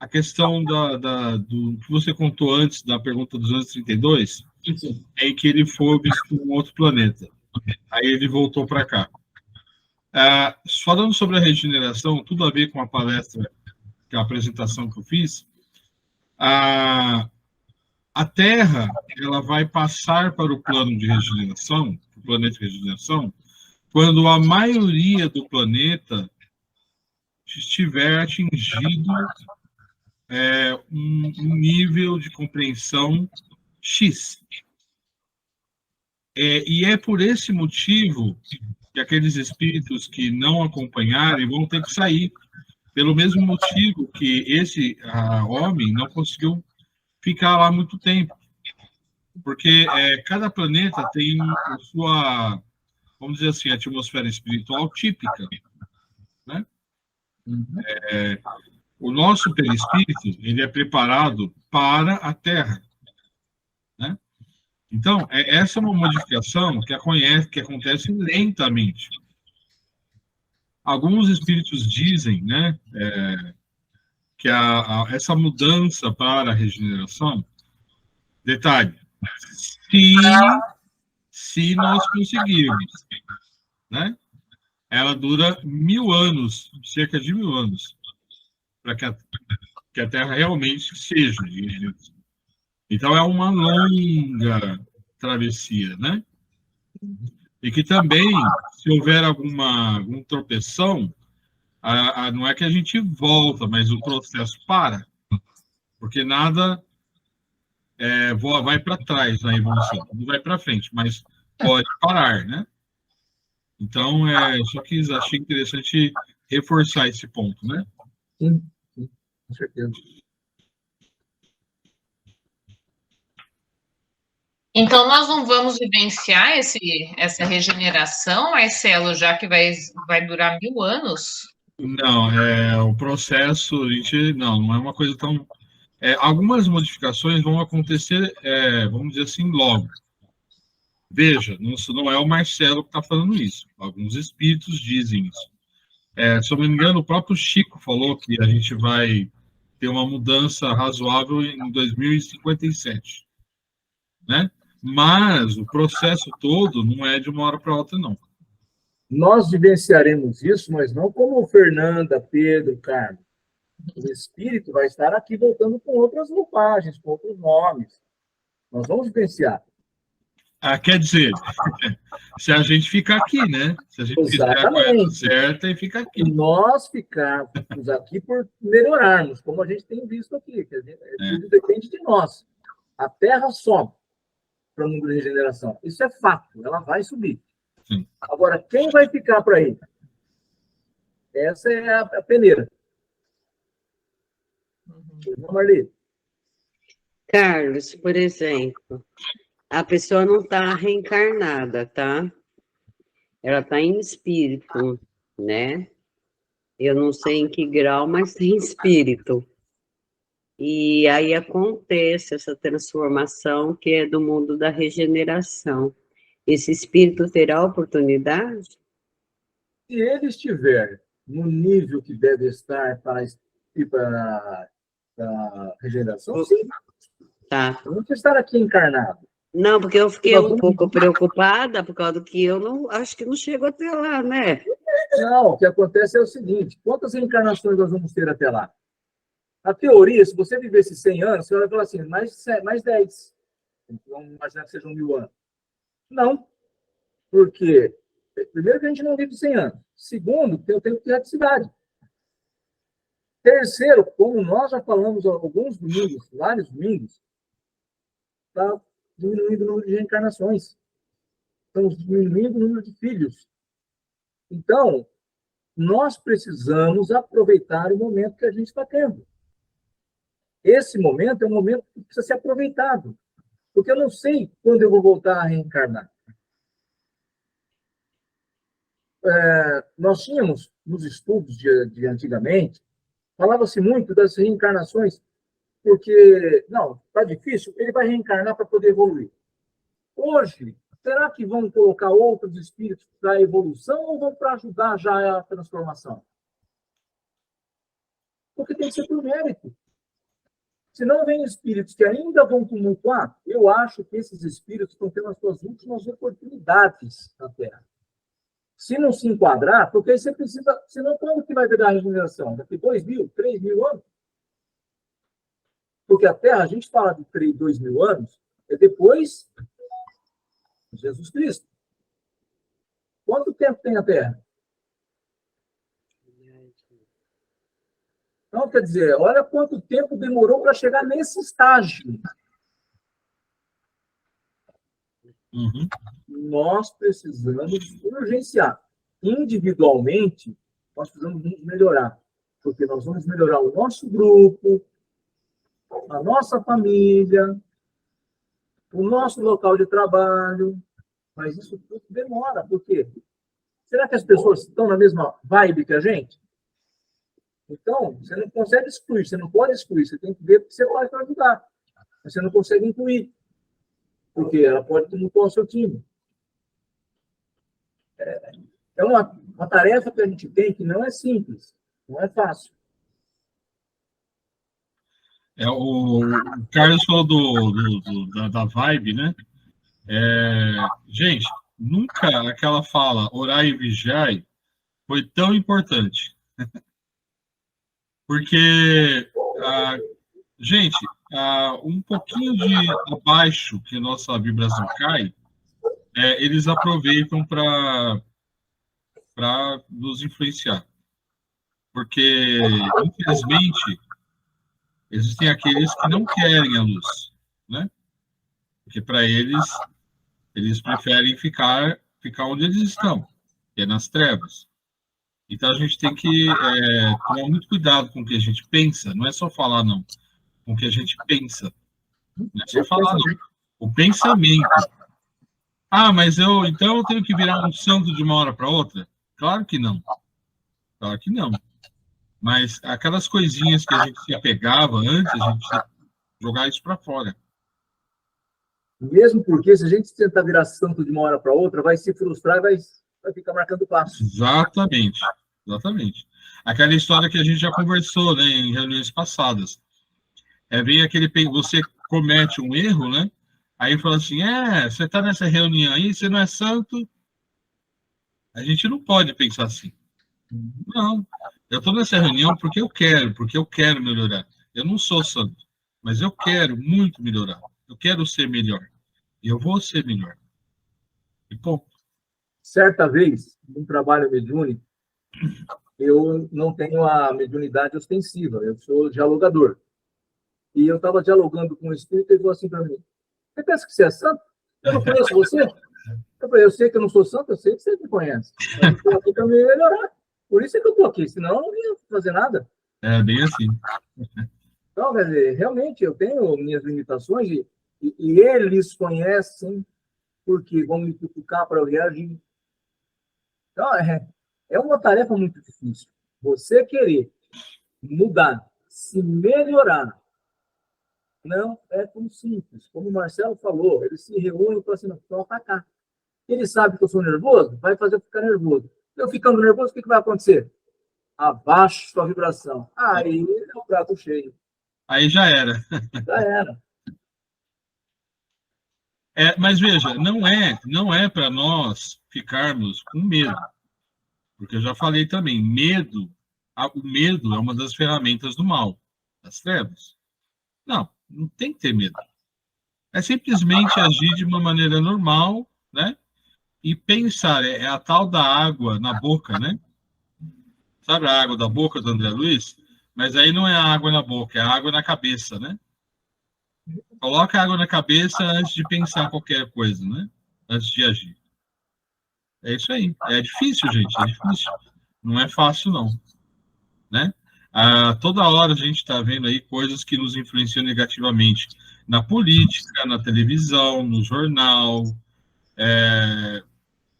a questão do que você contou antes da pergunta 232, em que ele foi visto em um outro planeta. Aí ele voltou para cá. Falando sobre a regeneração, tudo a ver com a palestra, que é a apresentação que eu fiz, a Terra ela vai passar para o plano de regeneração, o planeta de regeneração, quando a maioria do planeta estiver atingido um nível de compreensão X. E é por esse motivo que aqueles espíritos que não acompanharem vão ter que sair, pelo mesmo motivo que esse homem não conseguiu ficar lá muito tempo. Porque cada planeta tem a sua, vamos dizer assim, atmosfera espiritual típica, né? O nosso perispírito, ele é preparado para a Terra, né? Então, essa é uma modificação que acontece lentamente. Alguns espíritos dizem, né, que essa mudança para a regeneração, detalhe, se nós conseguirmos, né, ela dura 1000 anos, cerca de 1000 anos, para que a Terra realmente seja de regeneração. Então, é uma longa travessia, né? E que também, se houver alguma tropeção, não é que a gente volta, mas o processo para, porque nada vai para trás na evolução, não vai para frente, mas pode parar, né? Então, só que achei interessante reforçar esse ponto, né? Sim, com certeza. Então, nós não vamos vivenciar essa regeneração, Marcelo, já que vai durar 1000 anos? Não, o processo, não é uma coisa tão... algumas modificações vão acontecer, vamos dizer assim, logo. Veja, não é o Marcelo que está falando isso. Alguns espíritos dizem isso. Se eu não me engano, o próprio Chico falou que a gente vai ter uma mudança razoável em 2057, né? Mas o processo todo não é de uma hora para outra, não. Nós vivenciaremos isso, mas não como Fernanda, Pedro, Carlos. O espírito vai estar aqui voltando com outras roupagens, com outros nomes. Nós vamos vivenciar. Quer dizer, se a gente ficar aqui, né? Se a gente fizer a coisa certa e ficar aqui. E nós ficarmos aqui por melhorarmos, como a gente tem visto aqui. Tudo depende de nós. A Terra sobe para o número de regeneração. Isso é fato, ela vai subir. Sim. Agora, quem vai ficar para aí? Essa é a peneira. Marli? Carlos, por exemplo, a pessoa não está reencarnada, tá? Ela está em espírito, né? Eu não sei em que grau, mas tem espírito. E aí acontece essa transformação que é do mundo da regeneração. Esse espírito terá oportunidade? Se ele estiver no nível que deve estar para a regeneração, sim. Tá. Não precisa estar aqui encarnado. Não, porque eu fiquei um pouco preocupada por causa do que eu não acho que não chego até lá, né? Não, o que acontece é o seguinte: quantas reencarnações nós vamos ter até lá? A teoria, se você vivesse 100 anos, você vai falar assim, mais 10. Vamos imaginar que sejam 1000 anos. Não. Porque, primeiro, que a gente não vive 100 anos. Segundo, que eu tenho criatividade. Terceiro, como nós já falamos alguns domingos, vários domingos, está diminuindo o número de reencarnações. Estamos diminuindo o número de filhos. Então, nós precisamos aproveitar o momento que a gente está tendo. Esse momento é um momento que precisa ser aproveitado. Porque eu não sei quando eu vou voltar a reencarnar. Nós tínhamos, nos estudos de antigamente, falava-se muito das reencarnações, porque, não, está difícil, ele vai reencarnar para poder evoluir. Hoje, será que vão colocar outros espíritos para a evolução ou vão para ajudar já a transformação? Porque tem que ser por mérito. Se não vem espíritos que ainda vão tumultuar, eu acho que esses espíritos estão tendo as suas últimas oportunidades na Terra. Se não se enquadrar, porque aí você precisa... Senão, quando que vai virar a regeneração? Daqui 2.000, 3.000 anos? Porque a Terra, a gente fala de 2.000 anos, é depois de Jesus Cristo. Quanto tempo tem a Terra? Então, quer dizer, olha quanto tempo demorou para chegar nesse estágio. Uhum. Nós precisamos urgenciar. Individualmente, nós precisamos nos melhorar. Porque nós vamos melhorar o nosso grupo, a nossa família, o nosso local de trabalho. Mas isso tudo demora. Por quê? Será que as pessoas estão na mesma vibe que a gente? Então, você não consegue excluir, você não pode excluir, você tem que ver o que você pode para ajudar. Mas você não consegue incluir, porque ela pode tumultuar o seu time. É uma tarefa que a gente tem que não é simples, não é fácil. O Carlos falou da vibe, né? Gente, nunca aquela fala orai e vigiai foi tão importante. Porque, gente, um pouquinho de abaixo que a nossa vibração cai, eles aproveitam para nos influenciar. Porque, infelizmente, existem aqueles que não querem a luz, né? Porque para eles preferem ficar onde eles estão, que é nas trevas. Então a gente tem que tomar muito cuidado com o que a gente pensa, não é só falar, não. Com o que a gente pensa. Não é só falar, não. O pensamento. Mas então eu tenho que virar um santo de uma hora para outra? Claro que não. Claro que não. Mas aquelas coisinhas que a gente se apegava antes, a gente jogar isso para fora. Mesmo porque, se a gente tentar virar santo de uma hora para outra, vai se frustrar e vai ficar marcando passo. Exatamente. Exatamente. Aquela história que a gente já conversou, né, em reuniões passadas. Bem você comete um erro, né? Aí fala assim, você está nessa reunião aí, você não é santo. A gente não pode pensar assim. Não. Eu estou nessa reunião porque eu quero melhorar. Eu não sou santo, mas eu quero muito melhorar. Eu quero ser melhor. E eu vou ser melhor. E ponto. Certa vez, num trabalho mediúnico, eu não tenho a mediunidade ostensiva, eu sou dialogador. E eu estava dialogando com o espírito e ele falou assim para mim, você pensa que você é santo? Eu não conheço você? Eu falei, eu sei que eu não sou santo, eu sei que você me conhece. Mas eu estou aqui para me melhorar. Por isso é que eu estou aqui, senão eu não ia fazer nada. É bem assim. Então, quer dizer, realmente eu tenho minhas limitações e eles conhecem porque vão me cutucar para eu reagir. Então, é uma tarefa muito difícil. Você querer mudar, se melhorar, não é tão simples. Como o Marcelo falou, eles se reúnem e falam assim, não, vão atacar. Ele sabe que eu sou nervoso, vai fazer eu ficar nervoso. Eu ficando nervoso, o que vai acontecer? Abaixe sua vibração. Aí é o prato cheio. Aí já era. Já era. Mas veja, não é para nós ficarmos com medo. Porque eu já falei também, o medo é uma das ferramentas do mal, das trevas. Não tem que ter medo. É simplesmente agir de uma maneira normal, né? E pensar, é a tal da água na boca, né? Sabe a água da boca do André Luiz? Mas aí não é a água na boca, é a água na cabeça, né? Coloca a água na cabeça antes de pensar qualquer coisa, né? Antes de agir. É isso aí. É difícil, gente, é difícil. Não é fácil, não. Né? Toda hora a gente está vendo aí coisas que nos influenciam negativamente na política, na televisão, no jornal.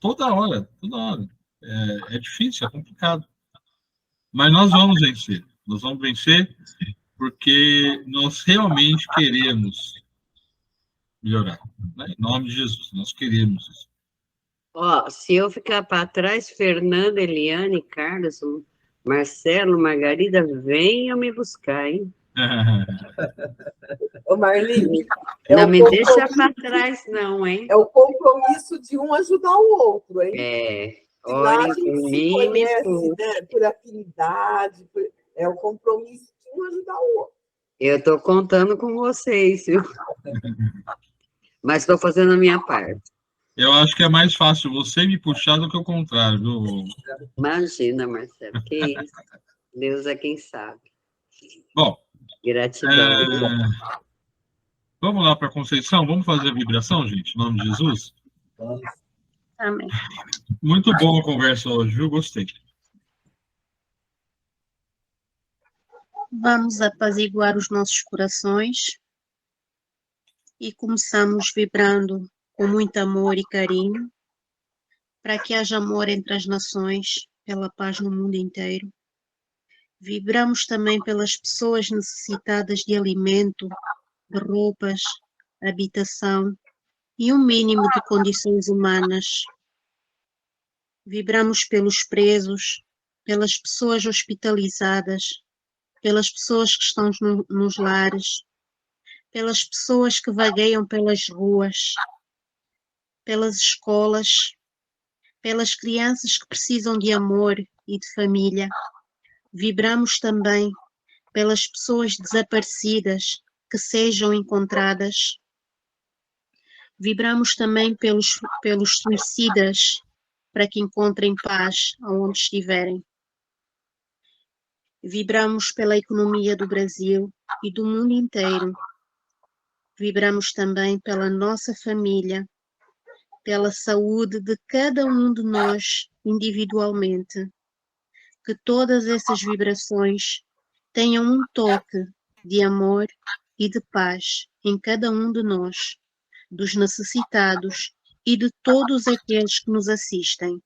Toda hora. É difícil, é complicado. Mas nós vamos vencer. Nós vamos vencer porque nós realmente queremos melhorar. Né? Em nome de Jesus, nós queremos isso. Se eu ficar para trás, Fernanda, Eliane, Carlos, Marcelo, Margarida, venham me buscar, hein? Ô, Marli, não me deixa para trás, não, hein? É o compromisso de um ajudar o outro, hein? Olha, se conhece, né, por afinidade, é o compromisso de um ajudar o outro. Eu estou contando com vocês, viu? Mas estou fazendo a minha parte. Eu acho que é mais fácil você me puxar do que o contrário, viu? Imagina, Marcelo, que isso. Deus é quem sabe. Bom. Gratidão. Vamos lá para a Conceição? Vamos fazer a vibração, gente? Em nome de Jesus? Amém. Muito boa a conversa hoje, viu? Gostei. Vamos apaziguar os nossos corações e começamos vibrando com muito amor e carinho, para que haja amor entre as nações, pela paz no mundo inteiro, Vibramos também pelas pessoas necessitadas de alimento, de roupas, habitação e um mínimo de condições humanas. Vibramos pelos presos, pelas pessoas hospitalizadas, pelas pessoas que estão nos lares, pelas pessoas que vagueiam pelas ruas, pelas escolas, pelas crianças que precisam de amor e de família. Vibramos também pelas pessoas desaparecidas que sejam encontradas. Vibramos também pelos suicidas para que encontrem paz onde estiverem. Vibramos pela economia do Brasil e do mundo inteiro. Vibramos também pela nossa família, pela saúde de cada um de nós individualmente. Que todas essas vibrações tenham um toque de amor e de paz em cada um de nós, dos necessitados e de todos aqueles que nos assistem.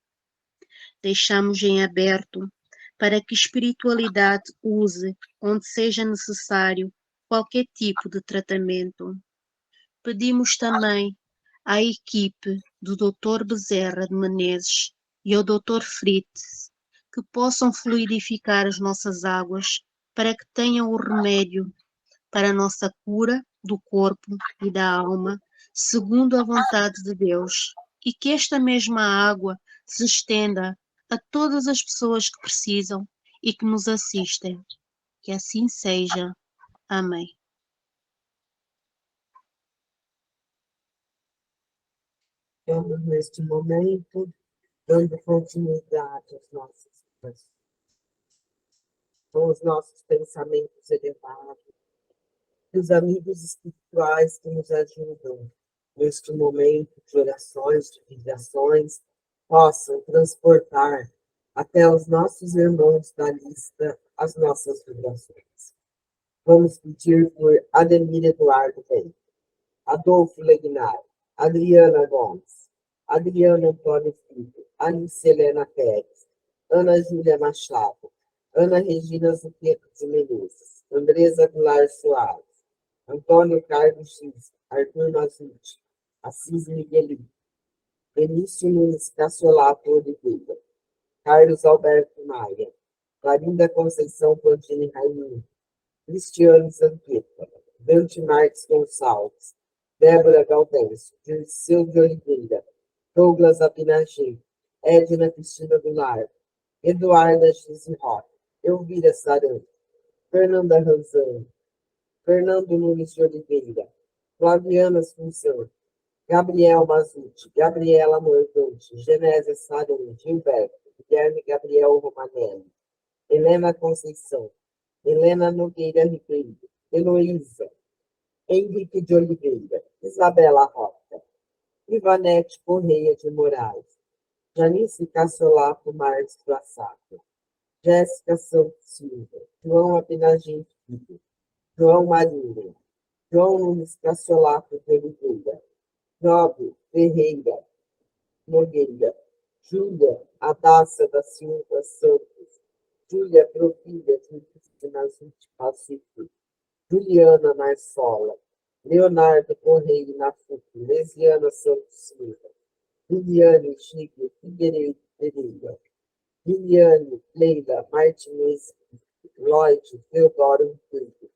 Deixamos em aberto para que a espiritualidade use, onde seja necessário, qualquer tipo de tratamento. Pedimos também à equipe do Dr. Bezerra de Menezes e ao Dr. Fritz que possam fluidificar as nossas águas para que tenham o remédio para a nossa cura do corpo e da alma, segundo a vontade de Deus, e que esta mesma água se estenda a todas as pessoas que precisam e que nos assistem. Que assim seja. Amém. Estamos neste momento dando continuidade às nossas vidas, com os nossos pensamentos elevados, e os amigos espirituais que nos ajudam neste momento de orações, de vibrações, possam transportar até os nossos irmãos da lista as nossas vibrações. Vamos pedir por Ademir Eduardo Bem, Adolfo Legnar, Adriana Gomes, Adriana Antônio Filho, Alice Helena Pérez, Ana Júlia Machado, Ana Regina Zuqueto de Menezes, Andresa Goulart Soares, Antônio Carlos X, Arthur Mazucci, Assis Miguelito, Benício Nunes Cassolato Oliveira, Carlos Alberto Maia, Clarinda Conceição Pontini Raimundo, Cristiano Zanqueta, Dante Marques Gonçalves, Débora Gaudêncio, Dirceu de Oliveira, Douglas Abinagê, Edna Cristina Goulart, Eduarda Gisiró, Elvira Sarante, Fernanda Ranzani, Fernando Nunes de Oliveira, Flaviana Assunção, Gabriel Mazucci, Gabriela Morgante, Genésia Sarante, Gilberto, Guilherme Gabriel Romanelli, Helena Conceição, Helena Nogueira Ribeiro, Heloísa, Henrique de Oliveira, Isabela Roca, Ivanete Correia de Moraes, Janice Cassolato Marques do Assato, Jéssica Santos Silva, João Apinagim Filho, João Marinho, João Nunes Cassolato de Oliveira, Job Ferreira Nogueira, Júlia Adácia da Silva Santos, Júlia Profilha de Cristina Zutti Pacífico, Juliana Marsola, Leonardo Correia Nafuco, Lesiana Santos Silva, Liliane Chico Figueiredo Pereira, Liliane Leila Martinez, Lloyd Teodoro Ribeiro,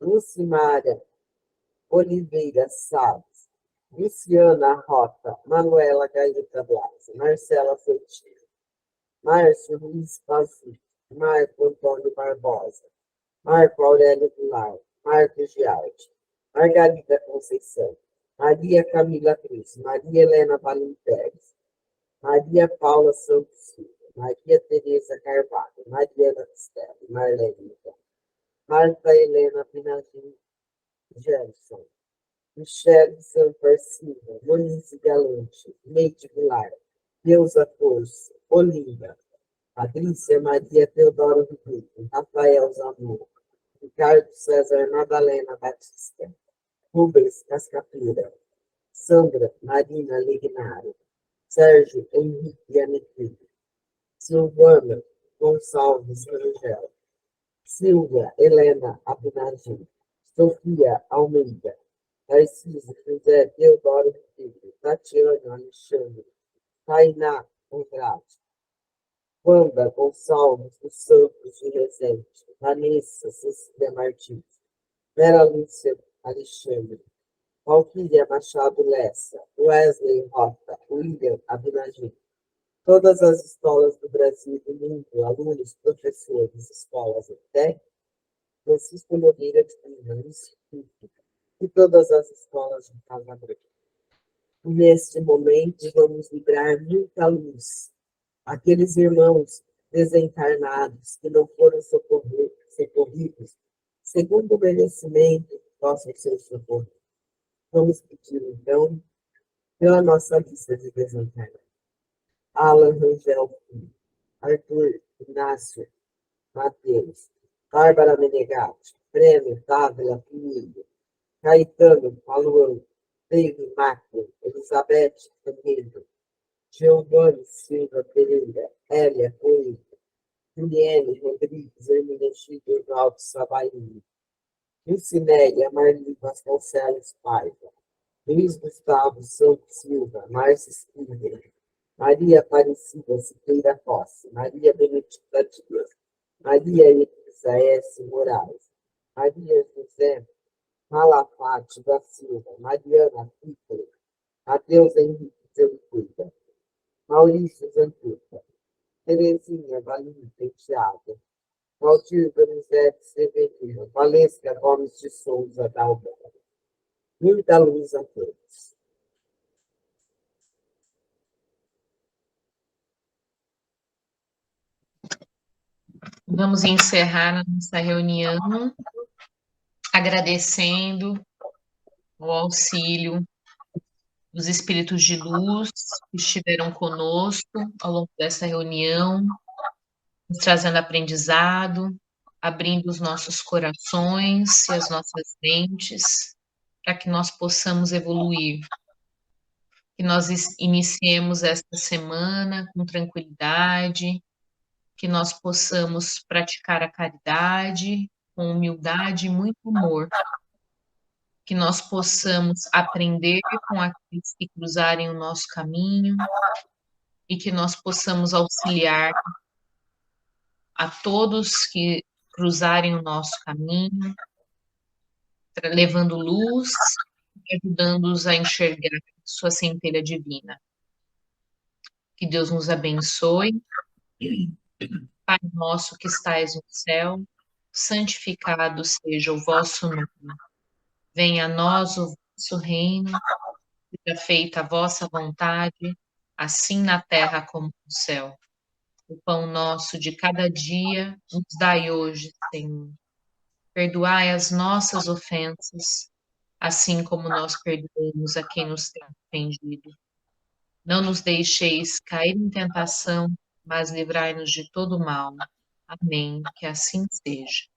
Lucimara Oliveira Salles, Luciana Rota, Manuela Gaeta Blas, Marcela Fortino, Márcio Luiz Pazzi, Marco Antônio Barbosa, Marco Aurélio Goulart, Marcos Giardi, Margarida Conceição, Maria Camila Cruz, Maria Helena Valim Pérez, Maria Paula Santos Silva, Maria Tereza Carvalho, Mariana Costello, Marlene, Marta Helena Pinagim Gerson, Michele Sampar Silva, Monize Galante, Leite Goulart, Deusa Corso, Olinda, Patrícia Maria Teodoro Ribeiro, Rafael Zamor, Ricardo César Madalena Batista, Rubens Cascapira, Sandra Marina Lignaro, Sérgio Henrique Anequim, Silvana Gonçalves Rangel, Silvia Helena Abinagim, Sofia Almeida, Narciso José Teodoro Rodrigues, Tatiana Alexandre, Tainá Andrade, Wanda Gonçalves dos Santos de Rezende, Vanessa Cecília Martins, Vera Lúcia Alexandre, Valquíria Machado Lessa, Wesley Rota, William Abinagim, todas as escolas do Brasil e do mundo, alunos, professores, escolas e técnicos, Francisco Nogueira de Lima, Instituto, e todas as escolas de Casa Branca. E neste momento, vamos livrar muita luz. Aqueles irmãos desencarnados que não foram socorridos, segundo o merecimento, possam ser socorridos. Vamos pedir, então, pela nossa lista de desencarnados. Alan Rangel Filho, Arthur Inácio Mateus, Bárbara Menegatti, Prêmio Dávila Pinheiro, Caetano Paluan, David Macklin, Elizabeth Canedo, Giovanni Silva Pereira, Hélia Coelho, Juliane Rodrigues, Hermenegildo Alves Sabaini, Lucinéia Marli Vasconcelos Paiva, Luiz Gustavo Santos Silva, Márcia Espírito, Maria Aparecida Siqueira Rossi, Maria Benedita Dias, Maria Elisa S. Moraes, Maria José Malafate da Silva, Mariana Piccoli, Adeus Henrique de Oliveira, Maurício Zantuca, Terezinha Valim Penteado, Valdir Donizete Severino, Valesca Gomes de Souza da Alberta. Muita luz a todos. Vamos encerrar a nossa reunião agradecendo o auxílio dos espíritos de luz que estiveram conosco ao longo dessa reunião, nos trazendo aprendizado, abrindo os nossos corações e as nossas mentes para que nós possamos evoluir, que nós iniciemos esta semana com tranquilidade, que nós possamos praticar a caridade com humildade e muito amor, que nós possamos aprender com aqueles que cruzarem o nosso caminho e que nós possamos auxiliar a todos que cruzarem o nosso caminho, levando luz e ajudando-os a enxergar sua centelha divina. Que Deus nos abençoe. Pai nosso que estais no céu, santificado seja o vosso nome. Venha a nós o vosso reino, seja feita a vossa vontade, assim na terra como no céu. O pão nosso de cada dia nos dai hoje, Senhor. Perdoai as nossas ofensas, assim como nós perdoamos a quem nos tem ofendido. Não nos deixeis cair em tentação, mas livrai-nos de todo mal. Amém. Que assim seja.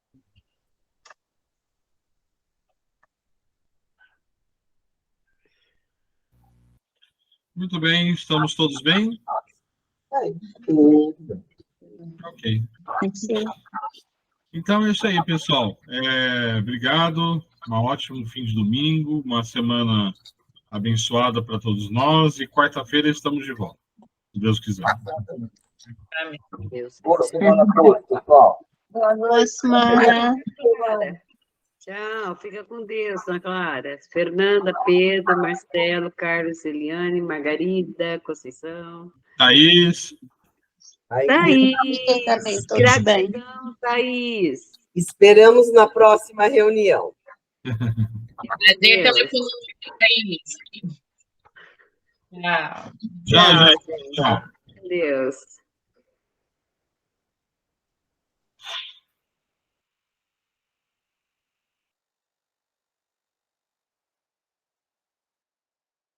Muito bem, estamos todos bem? Ok. Então é isso aí, pessoal. Obrigado, um ótimo fim de domingo, uma semana abençoada para todos nós e quarta-feira estamos de volta, se Deus quiser. Amém. Boa semana a todos, pessoal. Boa semana. Tchau, fica com Deus, Ana Clara. Fernanda, Pedro, Marcelo, Carlos, Eliane, Margarida, Conceição. Thaís. Thaís, Todos bem. gratidão, Thaís. Esperamos na próxima reunião. Prazer telefonando aí. Tchau. Tchau, gente. Tchau. Deus.